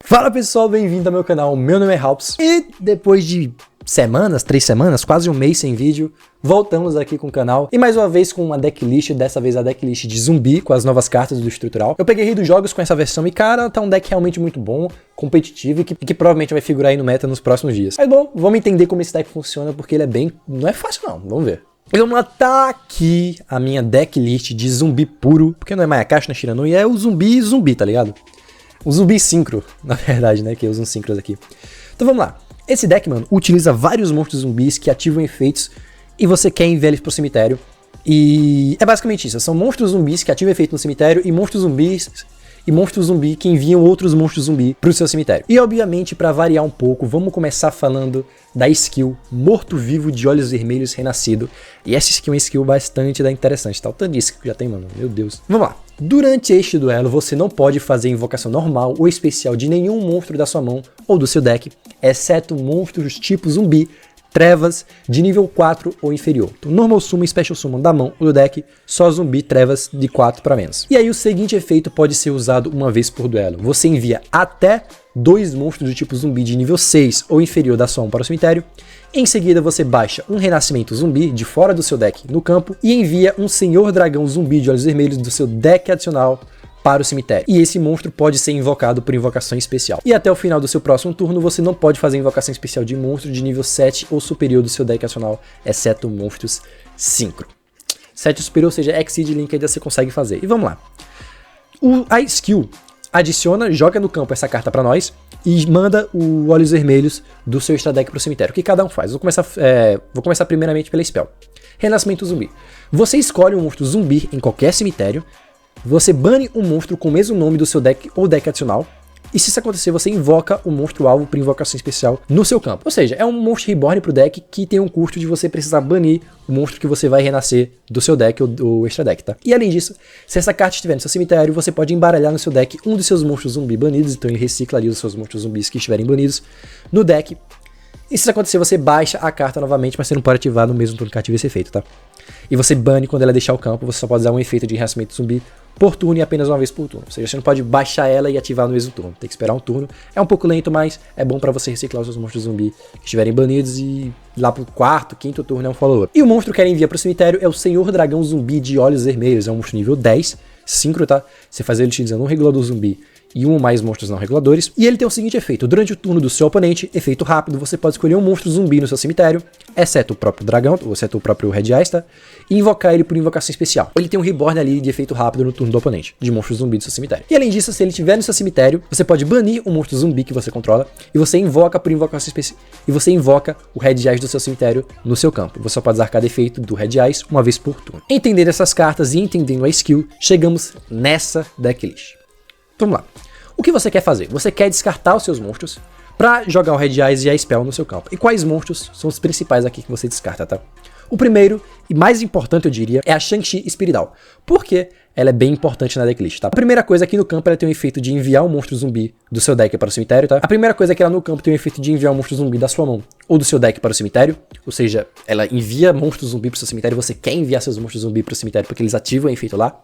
Fala pessoal, bem-vindo ao meu canal, meu nome é Halps e depois de semanas, 3 semanas, quase um mês sem vídeo, voltamos aqui com o canal e mais uma vez com uma decklist, dessa vez a decklist de zumbi com as novas cartas do estrutural. Eu peguei dos jogos com essa versão e cara, tá um deck realmente muito bom, competitivo e que provavelmente vai figurar aí no meta nos próximos dias. Mas bom, vamos entender como esse deck funciona porque ele é bem... não é fácil não, vamos ver. E vamos lá, tá aqui a minha decklist de zumbi puro, porque não é Mayakashi, não é Shiranui, é o zumbi, tá ligado? O zumbi sincro, na verdade, né, que eu uso uns sincros aqui. Então vamos lá. Esse deck, mano, utiliza vários monstros zumbis que ativam efeitos e você quer enviar eles pro cemitério. E é basicamente isso, são monstros zumbis que ativam efeito no cemitério e monstros zumbi que enviam outros monstros zumbi pro seu cemitério. E obviamente, pra variar um pouco, vamos começar falando da skill Morto-Vivo de Olhos Vermelhos Renascido. E essa skill é uma skill bastante interessante, tá? O tanto de skill que já tem, mano, meu Deus. Vamos lá. Durante este duelo, você não pode fazer invocação normal ou especial de nenhum monstro da sua mão ou do seu deck, exceto monstros tipo zumbi, trevas, de nível 4 ou inferior. Então, normal summon e special summon da mão ou do deck, só zumbi, trevas de 4 para menos. E aí o seguinte efeito pode ser usado uma vez por duelo. Você envia até 2 monstros do tipo zumbi de nível 6 ou inferior da sua mão para o cemitério. Em seguida você baixa um renascimento zumbi de fora do seu deck no campo e envia um senhor dragão zumbi de olhos vermelhos do seu deck adicional para o cemitério. E esse monstro pode ser invocado por invocação especial. E até o final do seu próximo turno você não pode fazer invocação especial de monstro de nível 7 ou superior do seu deck adicional, exceto monstros sincro. 7 ou superior, ou seja, Exceed Link ainda você consegue fazer. E vamos lá. A skill adiciona, joga no campo essa carta para nós e manda o Olhos Vermelhos do seu extra deck para o cemitério. O que cada um faz? Vou começar primeiramente pela spell. Renascimento zumbi. Você escolhe um monstro zumbi em qualquer cemitério. Você bane um monstro com o mesmo nome do seu deck ou deck adicional. E se isso acontecer, você invoca o monstro alvo por invocação especial no seu campo. Ou seja, é um monstro reborn pro deck que tem um custo de você precisar banir o monstro que você vai renascer do seu deck ou do extra deck, tá? E além disso, se essa carta estiver no seu cemitério, você pode embaralhar no seu deck um dos seus monstros zumbi banidos. Então ele reciclaria os seus monstros zumbis que estiverem banidos no deck. E se isso acontecer, você baixa a carta novamente, mas você não pode ativar no mesmo turno que ativa esse efeito, tá? E você bane quando ela deixar o campo, você só pode usar um efeito de renascimento zumbi por turno e apenas uma vez por turno. Ou seja, você não pode baixar ela e ativar no mesmo turno. Tem que esperar um turno. É um pouco lento, mas é bom pra você reciclar os seus monstros zumbi que estiverem banidos e lá pro quarto, quinto turno é um follow-up. E o monstro que ela envia pro cemitério é o Senhor Dragão Zumbi de Olhos Vermelhos. É um monstro nível 10, sincro, tá? Você faz ele utilizando um regulador zumbi e um ou mais monstros não reguladores. E ele tem o seguinte efeito: durante o turno do seu oponente, efeito rápido, você pode escolher um monstro zumbi no seu cemitério, exceto o próprio dragão, ou exceto o próprio Red Eyes, tá? E invocar ele por invocação especial. Ele tem um reborn ali de efeito rápido no turno do oponente, de monstro zumbi do seu cemitério. E além disso, se ele estiver no seu cemitério, você pode banir o monstro zumbi que você controla e você invoca por invocação especial. E você invoca o Red Eyes do seu cemitério no seu campo. Você só pode usar cada efeito do Red Eyes uma vez por turno. Entendendo essas cartas e entendendo a skill, chegamos nessa decklist. Vamos lá. O que você quer fazer? Você quer descartar os seus monstros para jogar o Red Eyes e a Spell no seu campo. E quais monstros são os principais aqui que você descarta, tá? O primeiro, e mais importante eu diria, é a Shang-Chi Espirital. Por quê? Ela é bem importante na decklist, tá? A primeira coisa aqui no campo, ela tem o efeito de enviar um monstro zumbi do seu deck para o cemitério, tá? A primeira coisa é que ela no campo tem o efeito de enviar um monstro zumbi da sua mão ou do seu deck para o cemitério. Ou seja, ela envia monstros zumbi para o seu cemitério, você quer enviar seus monstros zumbi para o cemitério porque eles ativam o efeito lá.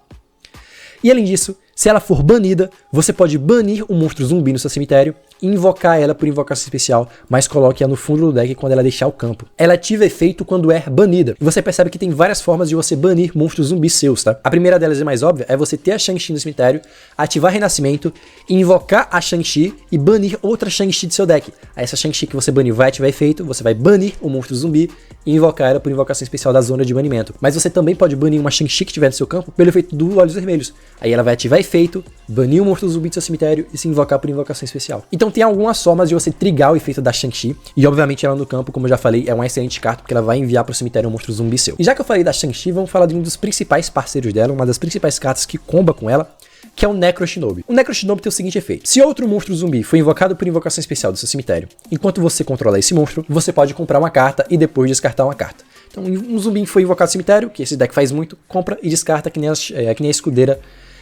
E além disso, se ela for banida, você pode banir um monstro zumbi no seu cemitério e invocar ela por invocação especial, mas coloque ela no fundo do deck quando ela deixar o campo. Ela ativa efeito quando é banida. E você percebe que tem várias formas de você banir monstros zumbis seus, tá? A primeira delas é mais óbvia, é você ter a Shang-Chi no cemitério, ativar renascimento, invocar a Shang-Chi e banir outra Shang-Chi do seu deck. Aí essa Shang-Chi que você baniu vai ativar efeito, você vai banir o monstro zumbi e invocar ela por invocação especial da zona de banimento. Mas você também pode banir uma Shang-Chi que estiver no seu campo pelo efeito do Olhos Vermelhos. Aí ela vai ativar efeito, banir o monstro zumbi do seu cemitério e se invocar por invocação especial. Então tem algumas formas de você trigar o efeito da Shang-Chi. E obviamente ela no campo, como eu já falei, é uma excelente carta porque ela vai enviar para o cemitério um monstro zumbi seu. E já que eu falei da Shang-Chi, vamos falar de um dos principais parceiros dela, uma das principais cartas que comba com ela, que é o Necro Shinobi. O Necro Shinobi tem o seguinte efeito: se outro monstro zumbi foi invocado por invocação especial do seu cemitério, enquanto você controla esse monstro, você pode comprar uma carta e depois descartar uma carta. Então um zumbi que foi invocado no cemitério, que esse deck faz muito, compra e descarta que nem a escudeira.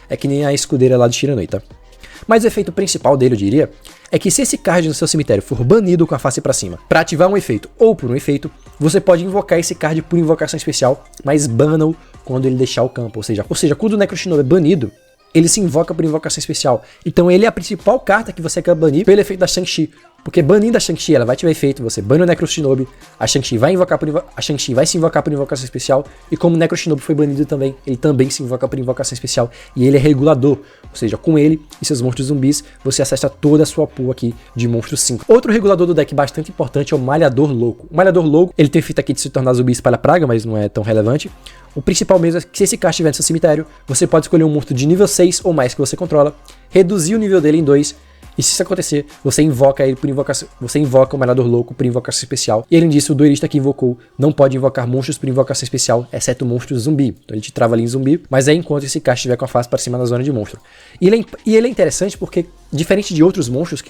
É que nem a escudeira lá de Shiranui, tá? Mas o efeito principal dele, eu diria, é que se esse card no seu cemitério for banido com a face pra cima para ativar um efeito ou por um efeito, você pode invocar esse card por invocação especial, mas bana-o quando ele deixar o campo. Ou seja, quando o Necro Shinobi é banido, ele se invoca por invocação especial. Então ele é a principal carta que você quer banir pelo efeito da Shang-Chi. Porque banindo a Shang-Chi, ela vai te dar efeito, você bane o Necro Shinobi, a Shang-Chi vai se invocar por invocação especial, e como o Necro Shinobi foi banido também, ele também se invoca por invocação especial, e ele é regulador, ou seja, com ele e seus monstros zumbis, você acessa toda a sua pool aqui de monstros 5. Outro regulador do deck bastante importante é o Malhador Louco. O Malhador Louco, ele tem efeito aqui de se tornar zumbi espalha praga, mas não é tão relevante. O principal mesmo é que se esse card estiver no seu cemitério, você pode escolher um monstro de nível 6 ou mais que você controla, reduzir o nível dele em 2, e se isso acontecer, você invoca ele por invocação. Você invoca o Malhador Louco por invocação especial. E além disso, o duelista que invocou não pode invocar monstros por invocação especial, exceto monstros zumbi. Então ele te trava ali em zumbi, mas é enquanto esse card estiver com a face para cima na zona de monstro. E ele é interessante porque, diferente de outros monstros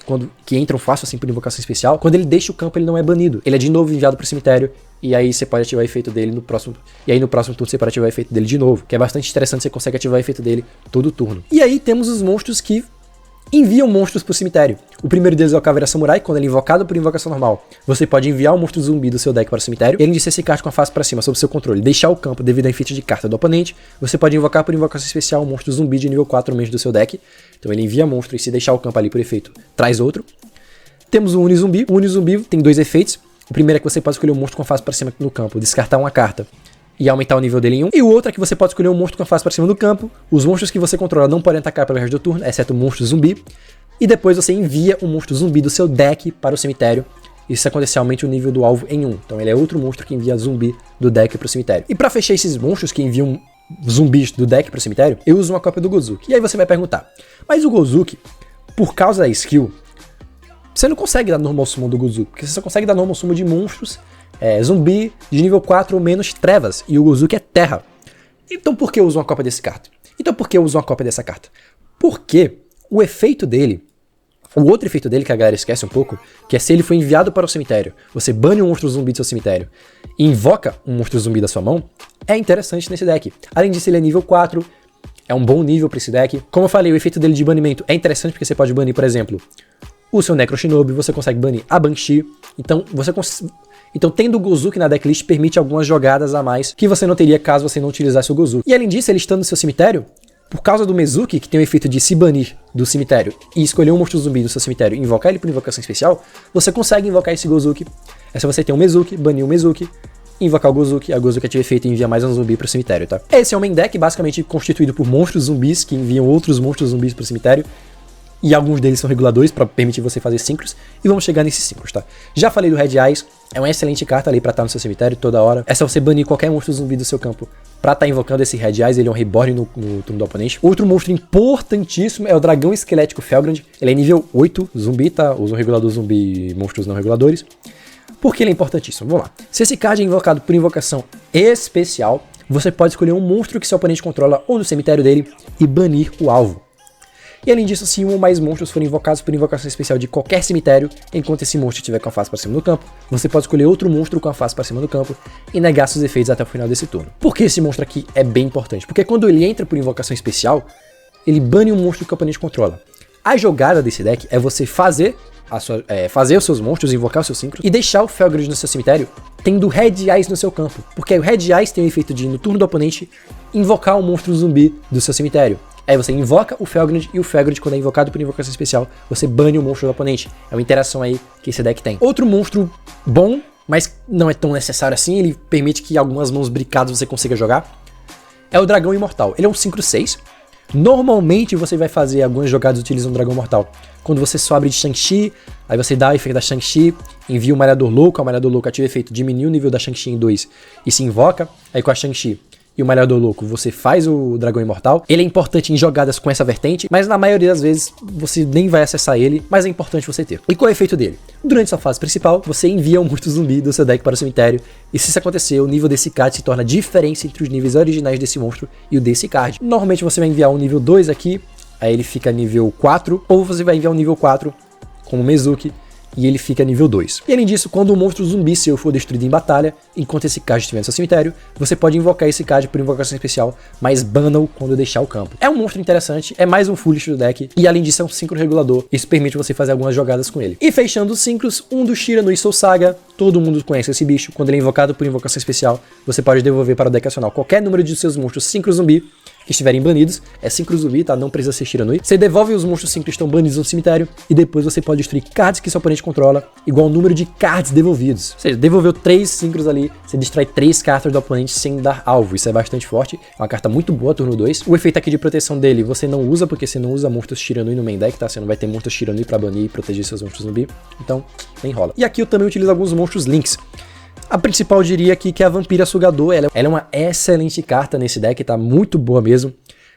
que entram fácil assim por invocação especial, quando ele deixa o campo ele não é banido. Ele é de novo enviado para o cemitério. E aí você pode ativar o efeito dele no próximo. E aí no próximo turno você pode ativar o efeito dele de novo. Que é bastante interessante, você consegue ativar o efeito dele todo turno. E aí temos os monstros que enviam monstros pro cemitério. O primeiro deles é o Caveira Samurai, quando ele é invocado por invocação normal. Você pode enviar um monstro zumbi do seu deck para o cemitério. Ele disse esse card com a face para cima sob seu controle, deixar o campo devido a efeito de carta do oponente. Você pode invocar por invocação especial um monstro zumbi de nível 4 ou menos do seu deck. Então ele envia monstro e se deixar o campo ali por efeito, traz outro. Temos o Unizumbi. O Unizumbi tem dois efeitos. O primeiro é que você pode escolher um monstro com a face para cima no campo, descartar uma carta e aumentar o nível dele em 1. E o outro é que você pode escolher um monstro com a face para cima do campo. Os monstros que você controla não podem atacar pelo resto do turno, exceto o monstro zumbi. E depois você envia um monstro zumbi do seu deck para o cemitério. E se acontecer, aumente o nível do alvo em 1. Então ele é outro monstro que envia zumbi do deck para o cemitério. E para fechar esses monstros que enviam zumbis do deck para o cemitério, eu uso uma cópia do Gozuki. E aí você vai perguntar, mas o Gozuki, por causa da skill, você não consegue dar normal summon do Gozuki, porque você só consegue dar normal summon de monstros zumbi de nível 4 ou menos trevas, e o Gozuki é terra. Então por que eu uso uma cópia desse carta? Então por que eu uso uma cópia dessa carta? Porque o efeito dele, o outro efeito dele que a galera esquece um pouco, que é se ele foi enviado para o cemitério, você bane um monstro zumbi do seu cemitério e invoca um monstro zumbi da sua mão, é interessante nesse deck. Além disso, ele é nível 4, é um bom nível para esse deck. Como eu falei, o efeito dele de banimento é interessante porque você pode banir, por exemplo, o seu Necro Shinobi, você consegue banir a Banshee, então tendo o Gozuki na decklist permite algumas jogadas a mais que você não teria caso você não utilizasse o Gozuki. E além disso, ele estando no seu cemitério, por causa do Mezuki, que tem o efeito de se banir do cemitério e escolher um monstro zumbi do seu cemitério e invocar ele por invocação especial, você consegue invocar esse Gozuki. É só você ter um Mezuki, banir o Mezuki, invocar o Gozuki, a Gozuki ativa efeito e envia mais um zumbi pro cemitério, tá? Esse é o main deck, basicamente constituído por monstros zumbis que enviam outros monstros zumbis pro cemitério. E alguns deles são reguladores para permitir você fazer síncros. E vamos chegar nesses síncros, tá? Já falei do Red Eyes, é uma excelente carta ali pra estar no seu cemitério toda hora. É só você banir qualquer monstro zumbi do seu campo pra estar invocando esse Red Eyes, ele é um reborn no turno do oponente. Outro monstro importantíssimo é o Dragão Esquelético Felgrand. Ele é nível 8 zumbi, tá? Usa um regulador zumbi e monstros não reguladores. Por que ele é importantíssimo? Vamos lá. Se esse card é invocado por invocação especial, você pode escolher um monstro que seu oponente controla ou no cemitério dele e banir o alvo. E além disso, se um ou mais monstros forem invocados por invocação especial de qualquer cemitério, enquanto esse monstro estiver com a face para cima do campo, você pode escolher outro monstro com a face para cima do campo e negar seus efeitos até o final desse turno. Por que esse monstro aqui é bem importante? Porque quando ele entra por invocação especial, ele bane um monstro que o oponente controla. A jogada desse deck é você fazer os seus monstros, invocar os seus síncros e deixar o Felgrand no seu cemitério tendo Red Eyes no seu campo. Porque o Red Eyes tem o efeito de, no turno do oponente, invocar um monstro zumbi do seu cemitério. Aí você invoca o Felgrand e o Felgrand, quando é invocado por invocação especial, você bane o monstro do oponente. É uma interação aí que esse deck tem. Outro monstro bom, mas não é tão necessário assim, ele permite que algumas mãos bricadas você consiga jogar, é o Dragão Imortal. Ele é um 5/6. Normalmente você vai fazer algumas jogadas utilizando o Dragão Mortal. Quando você sobe de Shang-Chi, aí você dá o efeito da Shang-Chi, envia o Malhador Louco, o Malhador Louco ativa o efeito, diminui o nível da Shang-Chi em 2 e se invoca, aí com a Shang-Chi e o Malhador Louco, você faz o Dragão Imortal. Ele é importante em jogadas com essa vertente, mas na maioria das vezes você nem vai acessar ele, mas é importante você ter. E qual é o efeito dele? Durante sua fase principal, você envia um monstro zumbi do seu deck para o cemitério, e se isso acontecer, o nível desse card se torna a diferença entre os níveis originais desse monstro e o desse card. Normalmente você vai enviar um nível 2 aqui, aí ele fica nível 4, ou você vai enviar um nível 4 como Mezuki, e ele fica nível 2. E além disso, quando um monstro zumbi seu for destruído em batalha, enquanto esse card estiver no seu cemitério, você pode invocar esse card por invocação especial, mas bana-o quando deixar o campo. É um monstro interessante, é mais um foolish do deck, e além disso é um síncro regulador, isso permite você fazer algumas jogadas com ele. E fechando os síncros, um do Shira no Soul Saga, todo mundo conhece esse bicho, quando ele é invocado por invocação especial, você pode devolver para o deck nacional qualquer número de seus monstros síncro zumbi, que estiverem banidos. É Synchro Zumbi, tá? Não precisa ser Shiranui. Você devolve os monstros Synchro que estão banidos no cemitério e depois você pode destruir cards que seu oponente controla, igual ao número de cards devolvidos. Ou seja, devolveu 3 Synchros ali, você destrói 3 cartas do oponente sem dar alvo. Isso é bastante forte, é uma carta muito boa, turno 2. O efeito aqui de proteção dele você não usa, porque você não usa monstros Shiranui no main deck, tá? Você não vai ter monstros Shiranui pra banir e proteger seus monstros zumbi, então nem rola. E aqui eu também utilizo alguns monstros Lynx. A principal eu diria aqui que é a Vampira Sugador, ela é uma excelente carta nesse deck, tá? Muito boa mesmo.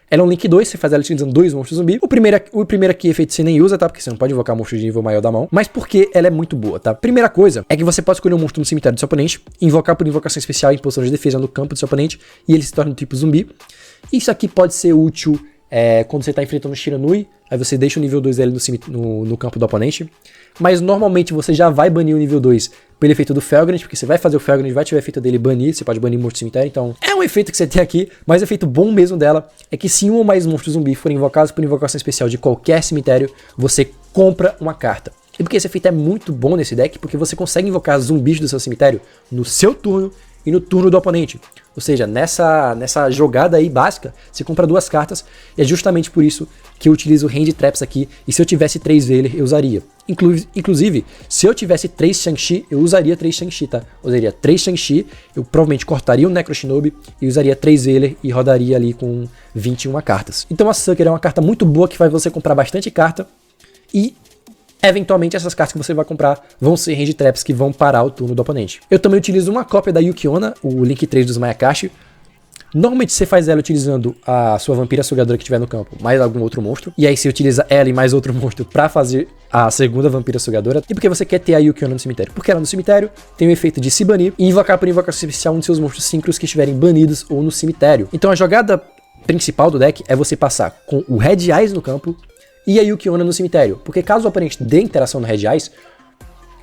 Ela é um Link 2, você faz ela utilizando 2 monstros zumbi. O primeiro aqui, efeito você nem usa, tá? Porque você não pode invocar monstro de nível maior da mão. Mas porque ela é muito boa, tá? Primeira coisa é que você pode escolher um monstro no cemitério do seu oponente, invocar por invocação especial em posição de defesa no campo do seu oponente, e ele se torna do tipo zumbi. Isso aqui pode ser útil quando você tá enfrentando o Shiranui, aí você deixa o nível 2 dele no campo do oponente. Mas normalmente você já vai banir o nível 2 pelo efeito do Felgrand, porque você vai fazer o Felgrand, vai tiver o efeito dele banir, você pode banir monstro cemitério, então é um efeito que você tem aqui, mas o efeito bom mesmo dela é que se um ou mais monstros zumbi forem invocados por invocação especial de qualquer cemitério, você compra uma carta. E porque esse efeito é muito bom nesse deck, porque você consegue invocar zumbis do seu cemitério no seu turno e no turno do oponente. Ou seja, nessa jogada aí básica, você compra 2 cartas, e é justamente por isso que eu utilizo Hand Traps aqui, e se eu tivesse 3 Veiler, eu usaria. Inclusive, se eu tivesse 3 Shang-Chi, eu usaria 3 Shang-Chi, tá? Eu usaria 3 Shang-Chi, eu provavelmente cortaria o Necro Shinobi, e usaria 3 Veiler, e rodaria ali com 21 cartas. Então a Sucker é uma carta muito boa, que faz você comprar bastante carta, e eventualmente essas cartas que você vai comprar vão ser Hand Traps que vão parar o turno do oponente. Eu também utilizo uma cópia da Yuki-onna, o Link 3 dos Mayakashi. Normalmente você faz ela utilizando a sua Vampira Sugadora que tiver no campo, mais algum outro monstro. E aí você utiliza ela e mais outro monstro pra fazer a segunda Vampira Sugadora. E porque você quer ter a Yuki-onna no cemitério? Porque ela no cemitério tem o efeito de se banir e invocar por invocação especial um de seus monstros Synchros que estiverem banidos ou no cemitério. Então a jogada principal do deck é você passar com o Red Eyes no campo e a Yuki-onna no cemitério, porque caso o oponente dê interação no Red Eyes,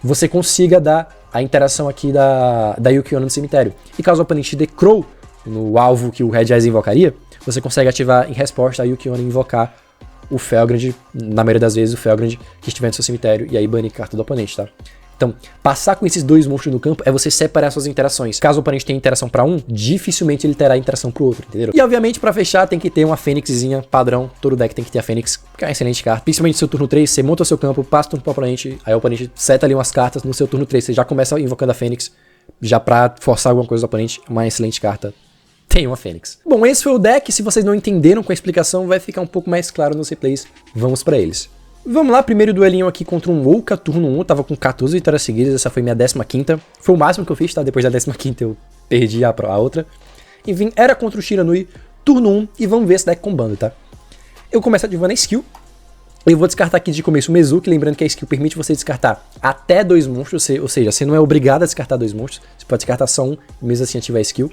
você consiga dar a interação aqui da Yuki-onna no cemitério. E caso o oponente dê Crow no alvo que o Red Eyes invocaria, você consegue ativar em resposta a Yuki-onna e invocar o Felgrand, na maioria das vezes o Felgrand que estiver no seu cemitério, e aí banir carta do oponente, tá? Então, passar com esses 2 monstros no campo é você separar suas interações. Caso o oponente tenha interação para um, dificilmente ele terá interação para o outro, entendeu? E obviamente, para fechar, tem que ter uma Fênixzinha padrão. Todo deck tem que ter a Fênix, que é uma excelente carta. Principalmente no seu turno 3, você monta o seu campo, passa o turno pro oponente, aí o oponente seta ali umas cartas. No seu turno 3, você já começa invocando a Fênix, já pra forçar alguma coisa do oponente. Uma excelente carta. Tem uma Fênix. Bom, esse foi o deck. Se vocês não entenderam com a explicação, vai ficar um pouco mais claro nos replays. Vamos para eles. Vamos lá, primeiro duelinho aqui contra um Ouka, turno 1, tava com 14 vitórias seguidas, essa foi minha 15ª, foi o máximo que eu fiz, tá? Depois da 15ª eu perdi a outra. Enfim, era contra o Shiranui, turno 1, e vamos ver esse deck combando, tá? Eu começo ativando a skill, eu vou descartar aqui de começo o Mezuki, lembrando que a skill permite você descartar até 2 monstros, ou seja, você não é obrigado a descartar 2 monstros, você pode descartar só um, mesmo assim ativar a skill.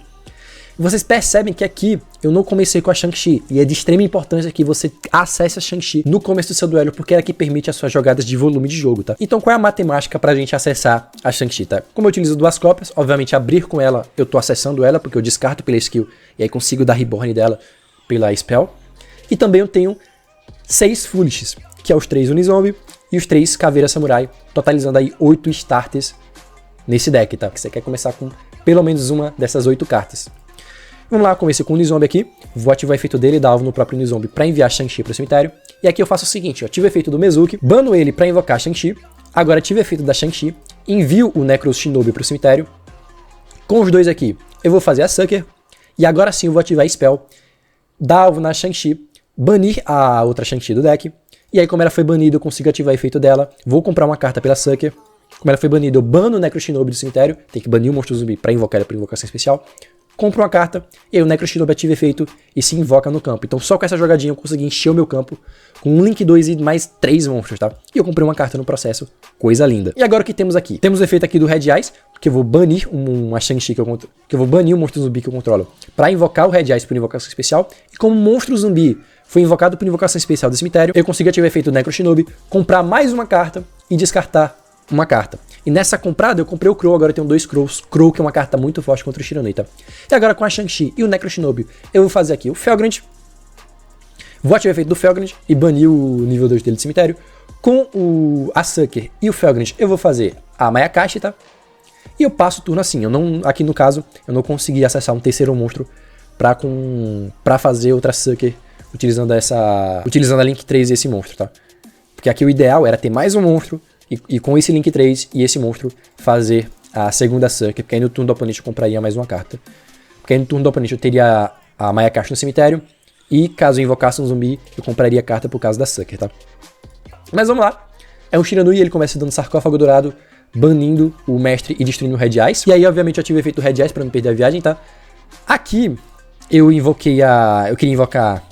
Vocês percebem que aqui eu não comecei com a Shang-Chi, e é de extrema importância que você acesse a Shang-Chi no começo do seu duelo, porque ela que permite as suas jogadas de volume de jogo, tá? Então qual é a matemática pra gente acessar a Shang-Chi, tá? Como eu utilizo 2 cópias, obviamente abrir com ela, eu tô acessando ela, porque eu descarto pela skill, e aí consigo dar reborn dela pela spell. E também eu tenho 6 Foolishes, que é os 3 Unizombie e os 3 Caveira Samurai, totalizando aí 8 starters nesse deck, tá? Porque você quer começar com pelo menos uma dessas 8 cartas. Vamos lá, comecei com o Unizombie aqui, vou ativar o efeito dele e dar alvo no próprio Unizombie para enviar Shang-Chi para o cemitério. E aqui eu faço o seguinte, eu ativo o efeito do Mezuki, bano ele para invocar Shang-Chi, agora ativo o efeito da Shang-Chi, envio o Necros Shinobi para o cemitério. Com os 2 aqui, eu vou fazer a Sucker, e agora sim eu vou ativar a Spell, dar alvo na Shang-Chi, banir a outra Shang-Chi do deck, e aí como ela foi banida eu consigo ativar o efeito dela, vou comprar uma carta pela Sucker. Como ela foi banida, eu bano o Necro Shinobi do cemitério, tem que banir o monstro zumbi para invocar ela por invocação especial. Compro uma carta, e aí o Necro Shinobi ativa efeito e se invoca no campo. Então só com essa jogadinha eu consegui encher o meu campo com um Link 2 e mais 3 monstros, tá? E eu comprei uma carta no processo, coisa linda. E agora o que temos aqui? Temos o efeito aqui do Red Eyes, que eu vou banir uma Shang-Chi que eu vou banir um monstro zumbi que eu controlo para invocar o Red Eyes por invocação especial. E como monstro zumbi foi invocado por invocação especial do cemitério, eu consigo ativar o efeito do Necro Shinobi, comprar mais uma carta e descartar uma carta. E nessa comprada eu comprei o Crow, agora eu tenho 2 Crows. Crow que é uma carta muito forte contra o Shiranui, tá? E agora com a Shang-Chi e o Necro Shinobi, eu vou fazer aqui o Felgrand. Vou ativar o efeito do Felgrand e banir o nível 2 dele do cemitério. Com a Sucker e o Felgrand eu vou fazer a Mayakashi, tá? E eu passo o turno assim. Aqui no caso, eu não consegui acessar um terceiro monstro pra fazer outra Sucker utilizando a Link 3 e esse monstro, tá? Porque aqui o ideal era ter mais um monstro e com esse Link 3 e esse monstro fazer a segunda Sucker, porque aí no turno do oponente eu compraria mais uma carta. Porque aí no turno do oponente eu teria a Maia Caixa no cemitério e caso eu invocasse um zumbi, eu compraria carta por causa da Sucker, tá? Mas vamos lá. É um Shiranui, ele começa dando sarcófago dourado, banindo o mestre e destruindo o Red Eyes. E aí, obviamente, eu ative o efeito do Red Eyes pra não perder a viagem, tá? Aqui, eu queria invocar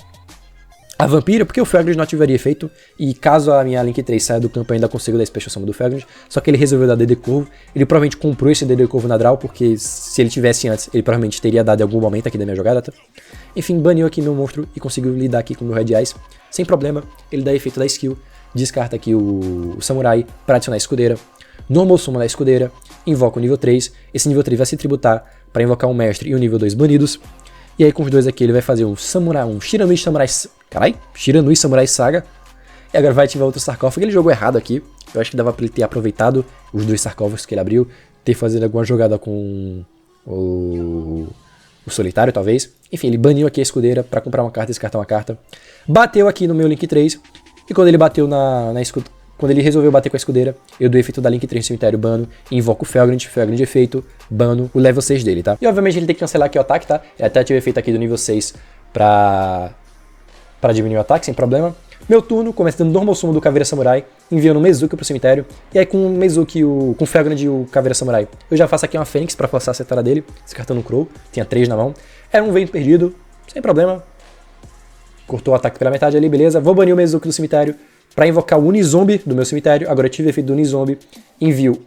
a Vampira, porque o Felgrand não ativaria efeito. E caso a minha Link 3 saia do campo, eu ainda consigo dar Special Summon do Felgrand. Só que ele resolveu dar DD Corvo. Ele provavelmente comprou esse DD Corvo na draw, porque se ele tivesse antes, ele provavelmente teria dado em algum momento aqui da minha jogada, tá? Enfim, baniu aqui meu monstro e conseguiu lidar aqui com o meu Red Eyes. Sem problema, ele dá efeito da skill. Descarta aqui o Samurai para adicionar a escudeira. Normal Summon da escudeira. Invoca o nível 3. Esse nível 3 vai se tributar para invocar um mestre e o nível 2 banidos. E aí com os dois aqui ele vai fazer um Samurai, um Shiranui Samurai... Carai, Shiranui Samurai Saga. E agora vai ativar outro sarcófago. Ele jogou errado aqui. Eu acho que dava para ele ter aproveitado os dois sarcófagos que ele abriu. Ter fazendo alguma jogada com o solitário, talvez. Enfim, ele baniu aqui a escudeira para comprar uma carta e descartar uma carta. Bateu aqui no meu Link 3. E quando ele bateu quando ele resolveu bater com a escudeira, eu dou efeito da Link 3 no cemitério, bano, invoco o Felgrand efeito, bano o level 6 dele, tá? E obviamente ele tem que cancelar aqui o ataque, tá? Eu até tive efeito aqui do nível 6 pra diminuir o ataque, sem problema. Meu turno, começa dando Normal Summon do Caveira Samurai, enviando o Mezuki pro cemitério. E aí com o Mezuki, com o Felgrand e o Caveira Samurai, eu já faço aqui uma Fênix pra forçar a setada dele, descartando um Crow. Tinha 3 na mão. Era um vento perdido, sem problema. Cortou o ataque pela metade ali, beleza. Vou banir o Mezuki do cemitério pra invocar o Unizombie do meu cemitério. Agora eu tive o efeito do Unizombie. Envio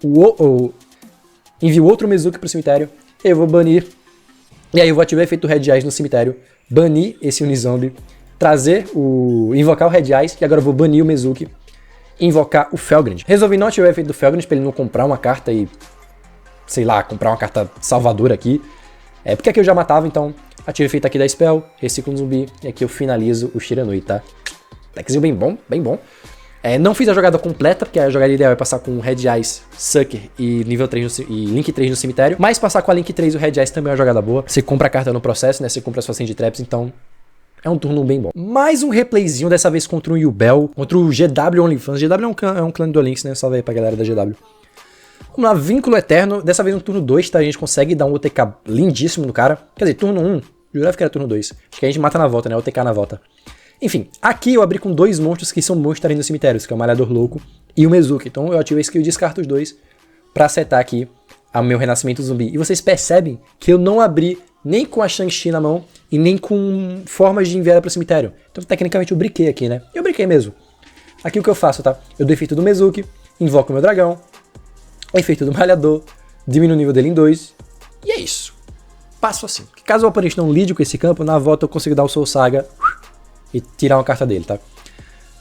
outro Mezuki pro cemitério. Eu vou banir. E aí eu vou ativar o efeito do Red Eyes no cemitério. Banir esse Unizombie. Invocar o Red Eyes. E agora eu vou banir o Mezuki. Invocar o Felgrand. Resolvi não ativar o efeito do Felgrand pra ele não comprar uma carta e... sei lá, comprar uma carta salvadora aqui. Porque aqui eu já matava, então... Ativo o efeito aqui da Spell, reciclo um zumbi, e aqui eu finalizo o Shiranui, tá? Deckzinho bem bom, bem bom. Não fiz a jogada completa, porque a jogada ideal é passar com Red Eyes, Sucker e nível 3 e Link 3 no cemitério. Mas passar com a Link 3 e o Red Eyes também é uma jogada boa. Você compra a carta no processo, né? Você compra a sua Sand Traps, então é um turno bem bom. Mais um replayzinho, dessa vez contra o Yubel, contra o GW OnlyFans. GW é um clã do Links, né? Salve aí pra galera da GW. Vamos lá, Vínculo Eterno. Dessa vez no turno 2, tá? A gente consegue dar um OTK lindíssimo no cara. Quer dizer, turno 1, jurava que era turno 2. Acho que a gente mata na volta, né? OTK na volta. Enfim, aqui eu abri com dois monstros que são monstros ali no cemitério, que é o Malhador Louco e o Mezuki. Então eu ativo a skill e descarto os dois pra setar aqui o meu Renascimento Zumbi. E vocês percebem que eu não abri nem com a Shang-Chi na mão e nem com formas de enviar para o cemitério. Então tecnicamente eu briquei aqui, né? Eu briquei mesmo. Aqui o que eu faço, tá? Eu dou efeito do Mezuki, invoco o meu dragão, efeito do Malhador, diminuo o nível dele em 2, e é isso. Passo assim. Caso o oponente não lide com esse campo, na volta eu consigo dar o Soul Saga e tirar uma carta dele, tá?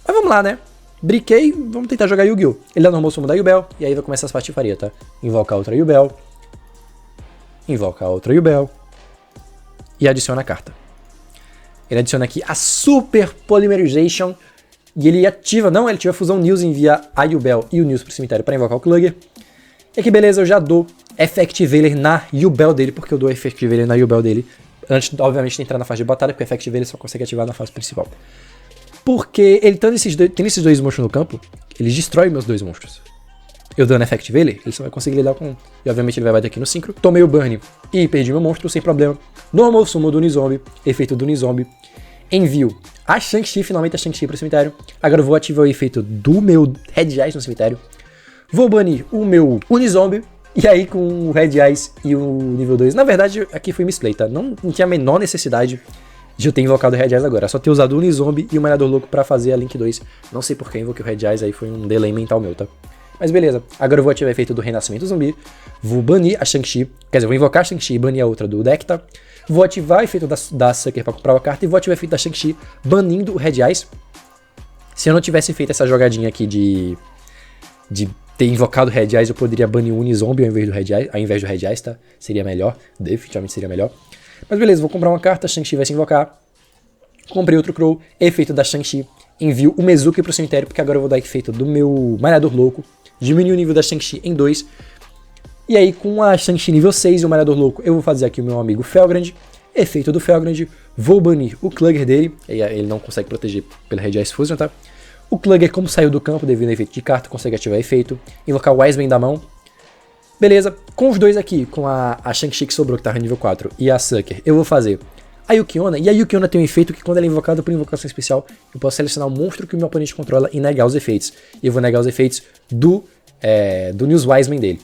Mas vamos lá, né? Briquei, vamos tentar jogar Yu-Gi-Oh! Ele dá normal summon da Yubel, e aí vai começar as patifarias, tá? Invoca outra Yubel, invoca outra Yubel, e adiciona a carta. Ele adiciona aqui a Super Polymerization, e ele ativa, ele ativa a fusão News e envia a Yubel e o News pro cemitério para invocar o Klugger. E aqui, beleza, eu já dou Effectivaler na Yubel dele, porque eu dou Effectivaler na Yubel dele, antes, obviamente, de entrar na fase de batalha, porque o Effectivaler só consegue ativar na fase principal. Porque ele tendo esses dois monstros no campo, ele destrói meus dois monstros. Eu dando Effectivaler, ele só vai conseguir lidar com... E obviamente ele vai bater aqui no Synchro. Tomei o Burn e perdi meu monstro, sem problema. Normal Summon do Unizombie, efeito do Unizombie. Envio a Shang-Chi, finalmente a Shang-Chi pro cemitério. Agora eu vou ativar o efeito do meu Red Eyes no cemitério. Vou banir o meu Unizombie. E aí com o Red Eyes e o nível 2. Na verdade, aqui foi misplay, tá? Não tinha a menor necessidade de eu ter invocado o Red Eyes agora. É só ter usado o Unizombie e o Malhador Louco pra fazer a Link 2. Não sei por que invoquei o Red Eyes, aí foi um delay mental meu, tá? Mas beleza. Agora eu vou ativar o efeito do Renascimento Zumbi. Vou banir a Shang-Chi. Quer dizer, vou invocar a Shang-Chi e banir a outra do deck, tá? Vou ativar o efeito da Sucker pra comprar uma carta. E vou ativar o efeito da Shang-Chi banindo o Red Eyes. Se eu não tivesse feito essa jogadinha aqui de ter invocado o Red Eyes, eu poderia banir o Unizombie ao invés do Red Eyes, tá? Seria melhor, definitivamente seria melhor. Mas beleza, vou comprar uma carta, a Shang-Chi vai se invocar. Comprei outro Crow, efeito da Shang-Chi. Envio o Mezuki pro cemitério, porque agora eu vou dar efeito do meu Malhador Louco. Diminui o nível da Shang-Chi em 2. E aí com a Shang-Chi nível 6 e o Malhador Louco, eu vou fazer aqui o meu amigo Felgrand. efeito do Felgrand, vou banir o Klugger dele, ele não consegue proteger pela Red Ice Fusion, tá? O Klugger, como saiu do campo devido ao efeito de carta, consegue ativar efeito, invocar o Wiseman da mão. Beleza, com os dois aqui, com a Shang-Chi que sobrou, que tava no nível 4, e a Sucker, eu vou fazer a Yuki-Onna, e a Yuki-Onna tem um efeito que quando ela é invocada por invocação especial, eu posso selecionar o monstro que o meu oponente controla e negar os efeitos. E eu vou negar os efeitos do Nils Wiseman dele.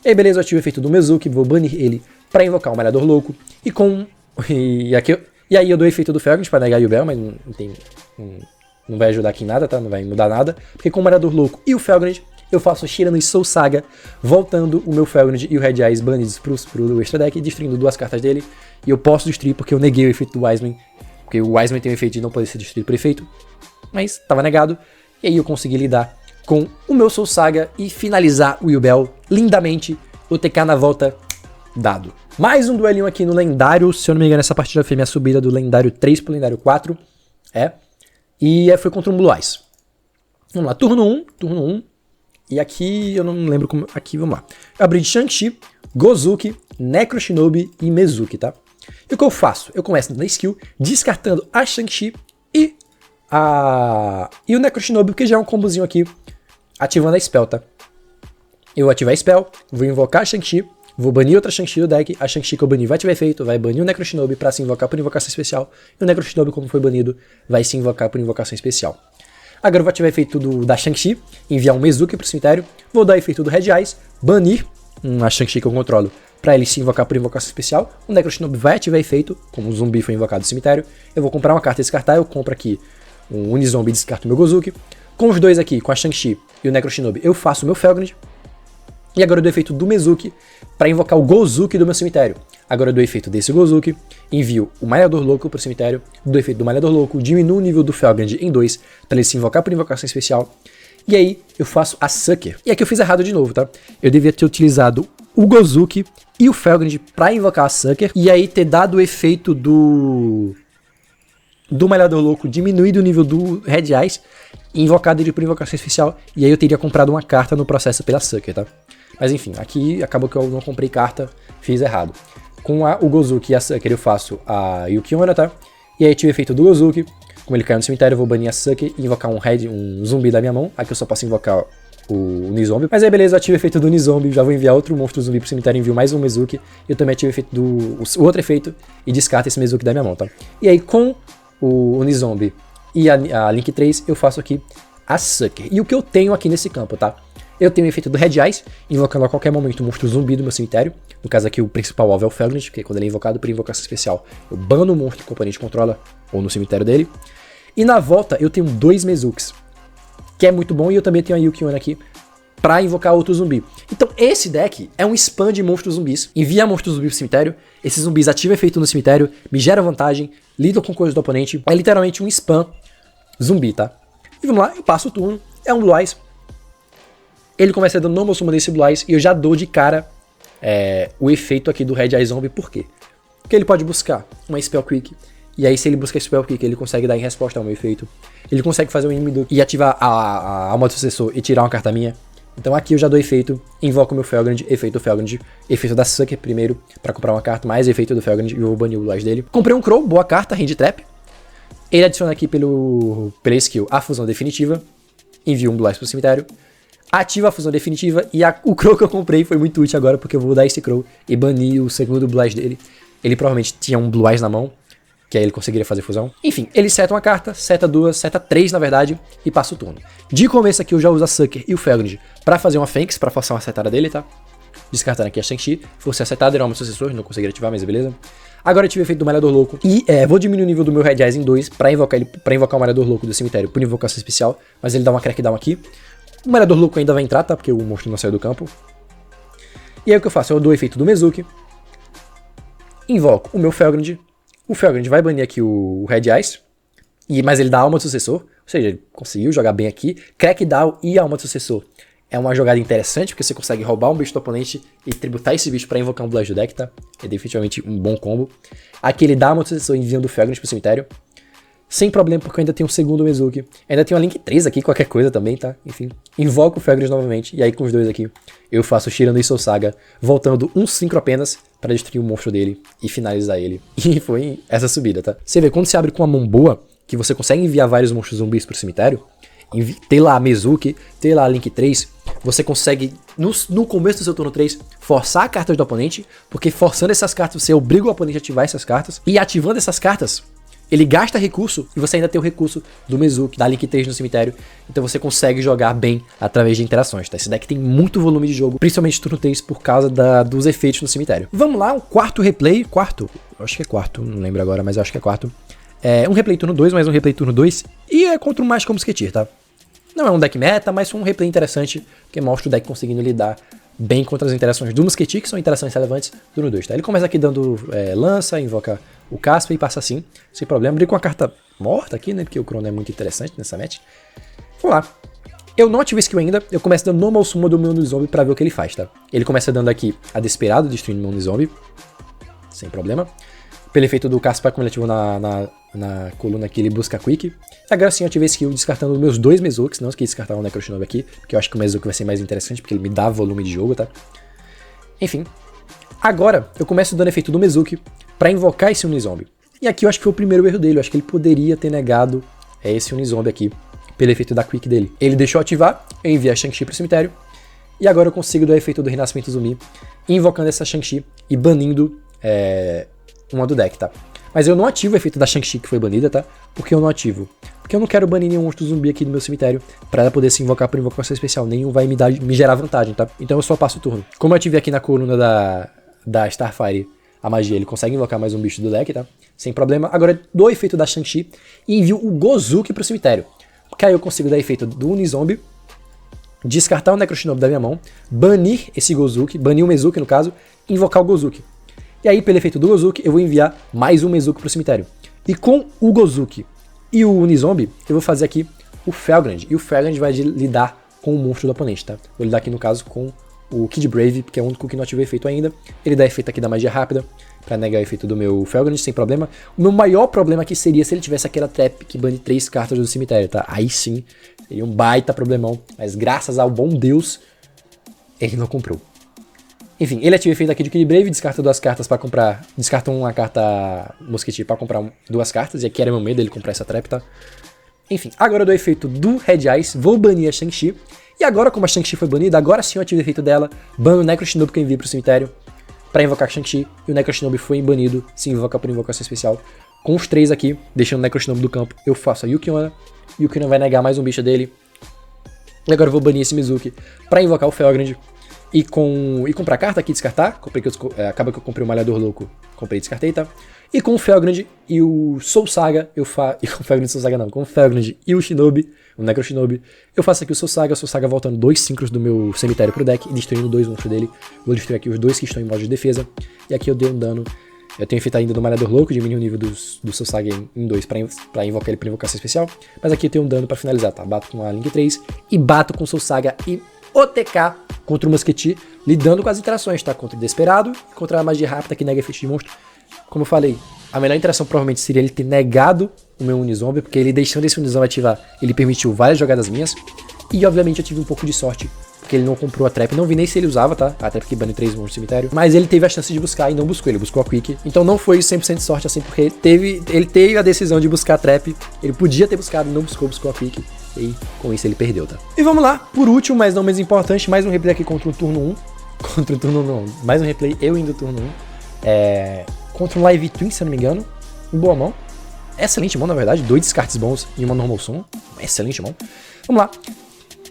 E aí beleza, eu ativo o efeito do Mezuki, vou banir ele pra invocar o Malhador Louco, e aí eu dou o efeito do Felgrand pra negar o Yubel, mas não vai ajudar aqui em nada, tá? Não vai mudar nada, porque com o Malhador Louco e o Felgrand, eu faço Shirano e Soul Saga, voltando o meu Felgrand e o Red Eyes banidos pro extra deck, destruindo 2 cartas dele. E eu posso destruir porque eu neguei o efeito do Wiseman, porque o Wiseman tem o efeito de não poder ser destruído por efeito, mas estava negado. E aí eu consegui lidar com o meu Soul Saga e finalizar o Yubel lindamente, o TK na volta dado. Mais um duelinho aqui no lendário, se eu não me engano essa partida foi minha subida do lendário 3 pro lendário 4, e foi contra um Blue Eyes. Vamos lá, turno 1. E aqui, eu não lembro como... Aqui, vamos lá. Eu abri de Shang-Chi, Gozuki, Necro Shinobi e Mezuki, tá? E o que eu faço? Eu começo na skill, descartando a Shang-Chi e o Necro Shinobi, porque já é um combozinho aqui, ativando a spell, tá? Eu vou ativar a spell, vou invocar a Shang-Chi, vou banir outra Shang-Chi do deck, a Shang-Chi que eu bani vai ativar efeito, vai banir o Necro Shinobi pra se invocar por invocação especial, e o Necro Shinobi, como foi banido, vai se invocar por invocação especial. Agora eu vou ativar o efeito da Shang-Chi, enviar um Mezuki pro cemitério, vou dar o efeito do Red Eyes, banir uma Shang-Chi que eu controlo pra ele se invocar por invocação especial, o Necro Shinobi vai ativar efeito, como um zumbi foi invocado no cemitério, eu vou comprar uma carta e descartar, eu compro aqui um Unizombie e descarto o meu Gozuki, com os dois aqui, com a Shang-Chi e o Necro Shinobi, eu faço o meu Felgrand, e agora eu dou o efeito do Mezuki pra invocar o Gozuki do meu cemitério. Agora eu dou o efeito desse Gozuki, envio o Malhador Louco pro cemitério, dou o efeito do Malhador Louco, diminuo o nível do Felgrand em 2, pra ele se invocar por invocação especial. E aí eu faço a Sucker. E aqui eu fiz errado de novo, tá? Eu devia ter utilizado o Gozuki e o Felgrand pra invocar a Sucker, e aí ter dado o efeito do Malhador Louco, diminuído o nível do Red Eyes, e invocado ele por invocação especial, e aí eu teria comprado uma carta no processo pela Sucker, tá? Mas enfim, aqui acabou que eu não comprei carta, fiz errado. Com o Gozuki e a Sucker eu faço a Yuki-Onna, tá? E aí eu tive o efeito do Gozuki, como ele caiu no cemitério eu vou banir a Sucker e invocar um zumbi da minha mão. Aqui eu só posso invocar o Unizombie. Mas aí beleza, eu ativo o efeito do Unizombie, já vou enviar outro monstro zumbi pro cemitério, envio mais um Mezuki. E eu também ativo o efeito o outro efeito e descarto esse Mezuki da minha mão, tá? E aí com o Unizombie e a Link 3 eu faço aqui a Sucker. E o que eu tenho aqui nesse campo, tá? Eu tenho o efeito do Red Eyes, invocando a qualquer momento um monstro zumbi do meu cemitério. No caso aqui o principal alvo é o Felgrand, porque quando ele é invocado por invocação especial, eu bano o monstro que o oponente controla ou no cemitério dele. E na volta eu tenho 2 Mezukis, que é muito bom, e eu também tenho a Yuki-Onna aqui pra invocar outro zumbi. Então esse deck é um spam de monstros zumbis. Envia monstros zumbis pro cemitério, esses zumbis ativam efeito no cemitério, me geram vantagem, lidam com coisas do oponente. É literalmente um spam zumbi, tá? E vamos lá, eu passo o turno, é um Blue Eyes. Ele começa dando normal summon desse Blue Eyes e eu já dou de cara o efeito aqui do Red Eye Zombie. Por quê? Porque ele pode buscar uma Spell Quick, e aí se ele busca Spell Quick ele consegue dar em resposta ao meu efeito. Ele consegue fazer um inimigo e ativar a alma do sucessor e tirar uma carta minha. Então aqui eu já dou efeito, invoco o meu Felgrand, efeito do Felgrand, efeito da Sucker primeiro pra comprar uma carta, mais efeito do Felgrand e eu vou banir o Blue Eyes dele. Comprei um Crow, boa carta, Hand Trap. Ele adiciona aqui pela skill a fusão definitiva, envia um Blue Eyes pro cemitério. Ativa a fusão definitiva e o Crow que eu comprei foi muito útil agora, porque eu vou dar esse Crow e banir o segundo Blue Eyes dele. Ele provavelmente tinha um Blue Eyes na mão, que aí ele conseguiria fazer fusão. Enfim, ele seta uma carta, seta 2, seta 3 na verdade, e passa o turno. De começo aqui eu já uso a Sucker e o Felgrand pra fazer uma Fênix, pra forçar uma setada dele, tá? Descartando aqui a Shang-Chi, forcei a setada, era o meu sucessor, não conseguiria ativar, mas beleza. Agora eu tive o efeito do Malhador Louco e vou diminuir o nível do meu Red Eyes em 2 pra invocar o Malhador Louco do cemitério por invocação especial, mas ele dá uma crackdown aqui. O Malhador Louco ainda vai entrar, tá? Porque o monstro não saiu do campo. E aí o que eu faço? Eu dou o efeito do Mezuki, invoco o meu Felgrand. O Felgrand vai banir aqui o Red Eyes, mas ele dá alma do sucessor, ou seja, ele conseguiu jogar bem aqui. Crackdown e alma do sucessor é uma jogada interessante, porque você consegue roubar um bicho do oponente e tributar esse bicho pra invocar um Blue Eyes do deck, tá? É definitivamente um bom combo. Aqui ele dá alma do sucessor enviando o Felgrand pro cemitério. Sem problema, porque eu ainda tenho um segundo Mezuki. Ainda tenho a Link 3 aqui, qualquer coisa também, tá? Enfim, invoco o Felgrand novamente. E aí com os dois aqui, eu faço Shirano e Soul Saga, voltando um Synchro apenas pra destruir o monstro dele e finalizar ele. E foi essa subida, tá? Você vê, quando você abre com uma mão boa, que você consegue enviar vários monstros zumbis pro cemitério, ter lá a Mezuki, ter lá a Link 3, você consegue, no começo do seu turno 3, forçar a carta do oponente, porque forçando essas cartas, você obriga o oponente a ativar essas cartas, e ativando essas cartas, ele gasta recurso, e você ainda tem o recurso do Mezuki, da Link 3 no cemitério, então você consegue jogar bem através de interações, tá? Esse deck tem muito volume de jogo, principalmente no turno 3, por causa dos efeitos no cemitério. Vamos lá, um quarto replay, eu acho que é quarto, não lembro agora, mas eu acho que é quarto. É um replay turno 2, mais um replay turno 2, e é contra o Magicka Musketeer, tá? Não é um deck meta, mas foi um replay interessante, que mostra o deck conseguindo lidar bem contra as interações do Musketeer, que são interações relevantes turno 2, tá? Ele começa aqui dando lança, invoca o Caspa e passa assim, sem problema. Brinca com a carta morta aqui, né? Porque o Crono é muito interessante nessa match. Vamos lá. Eu não ativo skill ainda, eu começo dando normal summon do meu Unizombie pra ver o que ele faz, tá? Ele começa dando aqui a Desperado, destruindo o meu Unizombie, sem problema. Pelo efeito do Caspa, como ele ativou na coluna aqui, ele busca Quick. Agora sim eu ativei skill descartando meus 2 Mezukis, não esqueci de descartar o Necroshinobi aqui, porque eu acho que o Mezuki vai ser mais interessante, porque ele me dá volume de jogo, tá? Enfim. Agora eu começo dando efeito do Mezuki pra invocar esse Unizombie. E aqui eu acho que foi o primeiro erro dele, eu acho que ele poderia ter negado esse Unizombie aqui, pelo efeito da Quick dele. Ele deixou ativar, eu enviei a Shang-Chi pro cemitério, e agora eu consigo dar o efeito do Renascimento Zumbi, invocando essa Shang-Chi e banindo uma do deck, tá? Mas eu não ativo o efeito da Shang-Chi que foi banida, tá? Porque eu não ativo. Porque eu não quero banir nenhum monstro zumbi aqui do meu cemitério pra ela poder se invocar por invocação especial. Nenhum vai me gerar vantagem, tá? Então eu só passo o turno. Como eu ativei aqui na coluna da Starfire a magia, ele consegue invocar mais um bicho do deck, tá? Sem problema. Agora eu dou o efeito da Shang-Chi e envio o Gozuki pro cemitério. Porque aí eu consigo dar efeito do Unizombie, descartar o Necroshinobi da minha mão, banir esse Gozuki, banir o Mezuki no caso, e invocar o Gozuki. E aí, pelo efeito do Gozuki, eu vou enviar mais um Mezuki pro cemitério. E com o Gozuki e o Unizombie, eu vou fazer aqui o Felgrand. E o Felgrand vai lidar com o monstro do oponente, tá? Vou lidar aqui, no caso, com o Kid Brave, que é o único que não ativei efeito ainda. Ele dá efeito aqui da magia rápida, pra negar o efeito do meu Felgrand, sem problema. O meu maior problema aqui seria se ele tivesse aquela trap que bane 3 cartas do cemitério, tá? Aí sim, seria um baita problemão. Mas graças ao bom Deus, ele não comprou. Enfim, ele ativa o efeito aqui de Kid Brave, descarta 2 cartas pra comprar. Descarta uma carta Musketeer pra comprar 2 cartas. E aqui era meu medo ele comprar essa trap, tá? Enfim, agora eu dou o efeito do Red Eyes, vou banir a Shang-Chi. E agora, como a Shang-Chi foi banida, agora sim eu ativo o efeito dela, bano o Necroshinobi que eu enviei pro cemitério pra invocar a Shang-Chi. E o Necroshinobi foi banido, se invoca por invocação especial. Com os 3 aqui, deixando o Necroshinobi do campo, eu faço a Yuki-onna. Yuki-onna vai negar mais um bicho dele. E agora eu vou banir esse Mezuki pra invocar o Felgrand. E comprar carta aqui, descartar. Acaba que eu comprei o Malhador Louco. Comprei e descartei, tá? E com o Felgrand e o Soul Saga, E com o Felgrand e o Soul Saga não. Com o Felgrand e o Shinobi, o Necroshinobi, eu faço aqui o Soul Saga voltando 2 Synchros do meu cemitério pro deck e destruindo 2 monstros dele. Vou destruir aqui os 2 que estão em modo de defesa. E aqui eu dei um dano. Eu tenho efeito ainda do Malhador Louco, diminui o nível do Soul Saga em 2 pra invocar ele pra invocação especial. Mas aqui eu tenho um dano pra finalizar, tá? Bato com a Link 3 e bato com o Soul Saga e OTK contra o Musketeer, lidando com as interações, tá? Contra o Desperado, contra a magia rápida que nega efeito de monstro. Como eu falei, a melhor interação provavelmente seria ele ter negado o meu Unizombie, porque ele deixando esse Unizombie ativar, ele permitiu várias jogadas minhas. E obviamente eu tive um pouco de sorte, porque ele não comprou a trap, não vi nem se ele usava, tá? A trap que bane 3 monstros no cemitério. Mas ele teve a chance de buscar e não buscou, ele buscou a Quick. Então não foi 100% de sorte assim, porque ele teve a decisão de buscar a trap. Ele podia ter buscado, não buscou a Quick. E com isso ele perdeu, tá? E vamos lá, por último, mas não menos importante, mais um replay aqui contra o turno 1. Contra o turno 1 não, mais um replay eu indo turno 1. Contra um Live Twin, se eu não me engano. Em boa mão. Excelente mão, na verdade. 2 descartes bons e uma normal summon. Excelente mão. Vamos lá.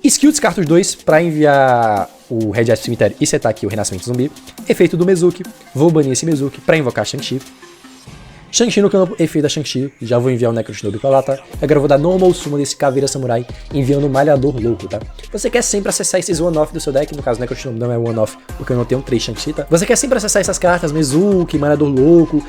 Skill descarta os 2 para enviar o Red Eyes Cemitério e setar aqui o Renascimento Zumbi. Efeito do Mezuki. Vou banir esse Mezuki para invocar Shang-Chi. Shang-Chi no campo, efeito da Shang-Chi. Já vou enviar o Necroshinobi pra lá, tá? Agora eu vou dar normal summon desse Caveira Samurai, enviando o Malhador Louco, tá? Você quer sempre acessar esses one-off do seu deck, no caso o Necroshinobi não é one-off, porque eu não tenho 3 Shang-Chi, tá? Você quer sempre acessar essas cartas, Mezuki, Malhador Louco,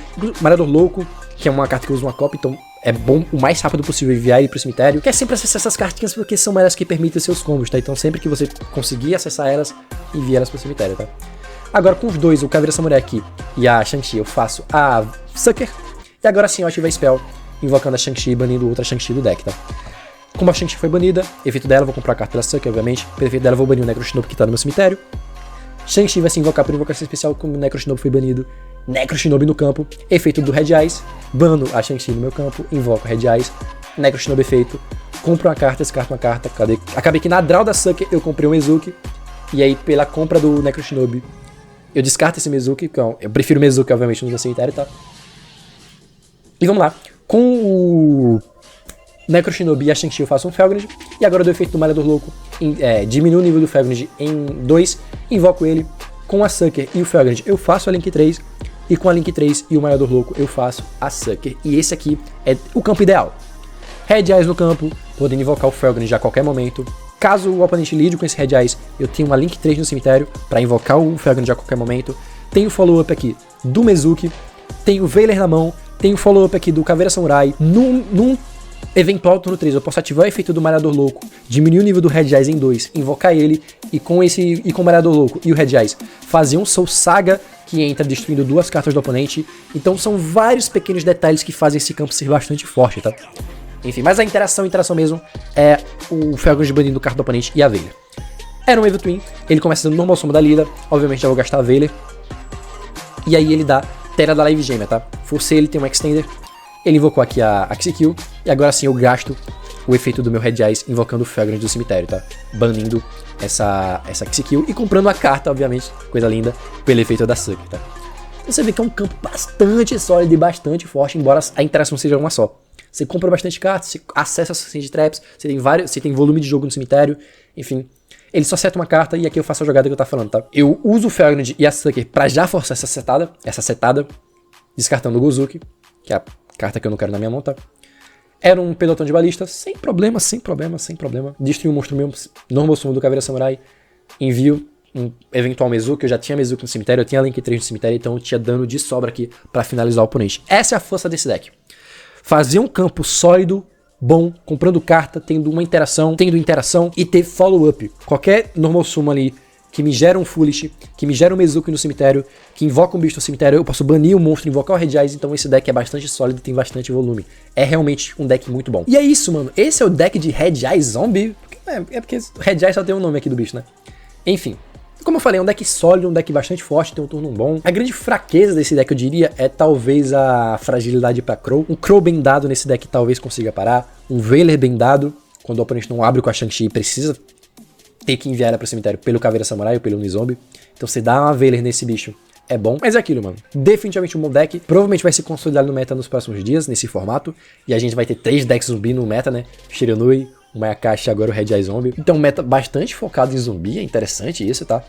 que é uma carta que usa uma cópia, então é bom o mais rápido possível enviar ele pro cemitério. Quer sempre acessar essas cartinhas porque são elas que permitem seus combos, tá? Então sempre que você conseguir acessar elas, envia elas pro cemitério, tá? Agora com os 2, o Caveira Samurai aqui e a Shang-Chi, eu faço a Sucker. E agora sim eu ativo a Spell, invocando a Shang-Chi e banindo outra Shang-Chi do deck, tá? Como a Shang-Chi foi banida, efeito dela, vou comprar a carta da Sucker, obviamente. Pelo efeito dela, vou banir o Necroshinobi que tá no meu cemitério. Shang-Chi vai se invocar por invocação especial como o Necro Shinobi foi banido. Necro Shinobi no campo, efeito do Red Eyes, bano a Shang-Chi no meu campo, invoco Red Eyes, Necro Shinobi efeito, compro uma carta, descarto uma carta, acabei que na draw da Sucker eu comprei um Mezuki, e aí pela compra do Necro Shinobi eu descarto esse Mezuki, porque eu prefiro o Mezuki obviamente no meu cemitério, tá? E vamos lá, com o Necro Shinobi e a Shang-Chi eu faço um Felgrand, e agora eu dou efeito do Malhador Louco, diminuo o nível do Felgrand em 2, invoco ele, com a Sucker e o Felgrand eu faço a Link 3, e com a Link 3 e o Malhador Louco eu faço a Sucker, e esse aqui é o campo ideal. Red Eyes no campo, podendo invocar o Felgrand já a qualquer momento. Caso o oponente lide com esse Red Eyes, eu tenho uma Link 3 no cemitério para invocar o Felgrand já a qualquer momento. Tenho o follow-up aqui do Mezuki, tenho o Veiler na mão, tenho o follow-up aqui do Caveira Samurai. Num eventual turno 3, eu posso ativar o efeito do Malhador Louco, diminuir o nível do Red Eyes em 2, invocar ele, e com o Malhador Louco e o Red Eyes, fazer um Soul Saga que entra destruindo 2 cartas do oponente. Então são vários pequenos detalhes que fazem esse campo ser bastante forte, tá? Enfim, mas a interação mesmo é o Felgrand banindo carta do oponente e a Veiler. Era um Evil Twin, ele começa dando normal soma da Lila, obviamente já vou gastar a Veiler. E aí ele dá Terra da Live Gêmea, tá? Forcei ele, tem um Extender, ele invocou aqui a Execute, e agora sim eu gasto o efeito do meu Red Eyes invocando o Felgrand do cemitério, tá? Banindo essa Execute e comprando a carta, obviamente, coisa linda, pelo efeito da Sucker, tá? Você vê que é um campo bastante sólido e bastante forte, embora a interação seja uma só. Você compra bastante cartas, você acessa a Sand Traps, você tem volume de jogo no cemitério, enfim. Ele só seta uma carta e aqui eu faço a jogada que eu tava falando, tá? Eu uso o Felgrand e a Sucker pra já forçar essa setada, descartando o Gozuki, que é a carta que eu não quero na minha mão, tá? Era um pelotão de balista, sem problema. Destruí um monstro meu, normal sumo do Caveira Samurai, envio um eventual Mezuki, eu já tinha Mezuki no cemitério, eu tinha Link 3 no cemitério, então eu tinha dano de sobra aqui pra finalizar o oponente. Essa é a força desse deck. Fazer um campo sólido, bom, comprando carta, tendo interação e ter follow-up. Qualquer normal sumo ali que me gera um Foolish, que me gera um Mezuki no cemitério, que invoca um bicho no cemitério, eu posso banir o monstro, invocar o Red Eyes, então esse deck é bastante sólido e tem bastante volume. É realmente um deck muito bom. E é isso, mano. Esse é o deck de Red Eyes Zombie. É porque Red Eyes só tem o nome aqui do bicho, né? Enfim. Como eu falei, é um deck sólido, um deck bastante forte, tem um turno bom. A grande fraqueza desse deck, eu diria, é talvez a fragilidade pra Crow. Um Crow bem dado nesse deck talvez consiga parar. Um Veiler bem dado, quando o oponente não abre com a Shang-Chi e precisa ter que enviar ela pro cemitério pelo Caveira Samurai ou pelo Unizombie. Então você dá uma Veiler nesse bicho, é bom. Mas é aquilo, mano. Definitivamente um bom deck. Provavelmente vai se consolidar no meta nos próximos dias, nesse formato. E a gente vai ter 3 decks zumbi no meta, né? Shiranui, o Mayakashi e agora o Red Eye Zombie. Então um meta bastante focado em zumbi, é interessante isso, tá?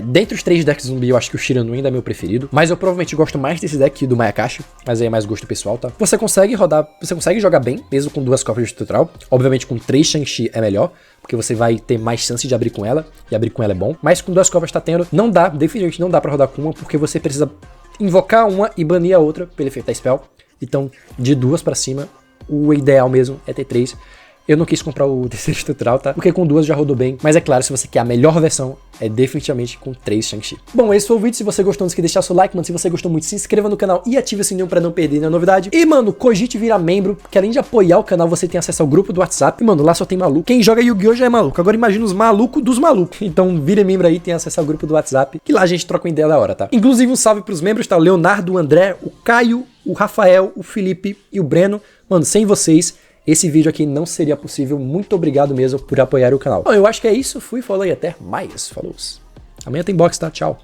Dentre os 3 decks zumbi, eu acho que o Shiranui ainda é meu preferido. Mas eu provavelmente gosto mais desse deck do Mayakashi. Mas aí é mais gosto pessoal, tá? Você consegue jogar bem, mesmo com 2 cópias de tutorial. Obviamente com 3 Shang-Chi é melhor, porque você vai ter mais chance de abrir com ela. E abrir com ela é bom. Mas com 2 cópias tá tendo, não dá, definitivamente não dá pra rodar com uma, porque você precisa invocar uma e banir a outra pelo efeito da spell. Então, de 2 pra cima, o ideal mesmo é ter 3. Eu não quis comprar o terceiro estrutural, tá? Porque com 2 já rodou bem. Mas é claro, se você quer a melhor versão, é definitivamente com 3 Shang-Chi. Bom, esse foi o vídeo. Se você gostou, não esqueça de deixar seu like, mano. Se você gostou muito, se inscreva no canal e ative o sininho pra não perder nenhuma novidade. E, mano, cogite virar membro, que além de apoiar o canal, você tem acesso ao grupo do WhatsApp. E, mano, lá só tem maluco. Quem joga Yu-Gi-Oh! Já é maluco. Agora imagina os malucos dos malucos. Então, vire membro aí, tem acesso ao grupo do WhatsApp, que lá a gente troca uma ideia da hora, tá? Inclusive, um salve pros membros, tá? O Leonardo, o André, o Caio, o Rafael, o Felipe e o Breno. Mano, sem vocês, esse vídeo aqui não seria possível. Muito obrigado mesmo por apoiar o canal. Bom, eu acho que é isso. Fui, falou e até mais. Falou. Amanhã tem box, tá? Tchau.